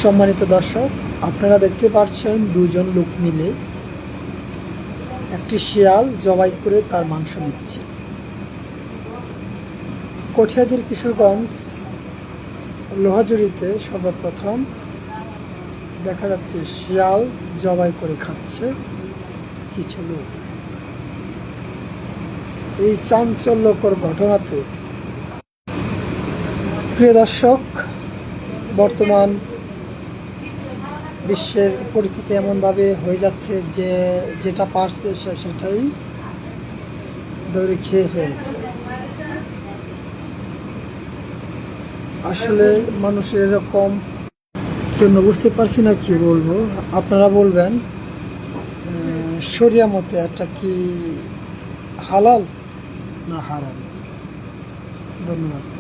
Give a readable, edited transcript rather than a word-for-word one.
সম্মানিত দর্শক, আপনারা দেখতে পাচ্ছেন দুজন লোক মিলে একটি শিয়াল জবাই করে তার মাংস নিচ্ছে। কঠিয়াদীর কিশোরগঞ্জ লোহাজুড়িতে সর্বপ্রথম দেখা যাচ্ছে শিয়াল জবাই করে খাচ্ছে কিছু লোক। এই চাঞ্চল্যকর ঘটনাতে প্রিয় দর্শক, বর্তমান বিশ্বের পরিস্থিতি এমনভাবে হয়ে যাচ্ছে যে যেটা পারছে সেটাই ধরে খেয়ে ফেলছে। আসলে মানুষের এরকম জন্য বুঝতে পারছি না কি বলবো। আপনারা বলবেন শরিয়া মতে একটা কি হালাল না হারাম? ধন্যবাদ।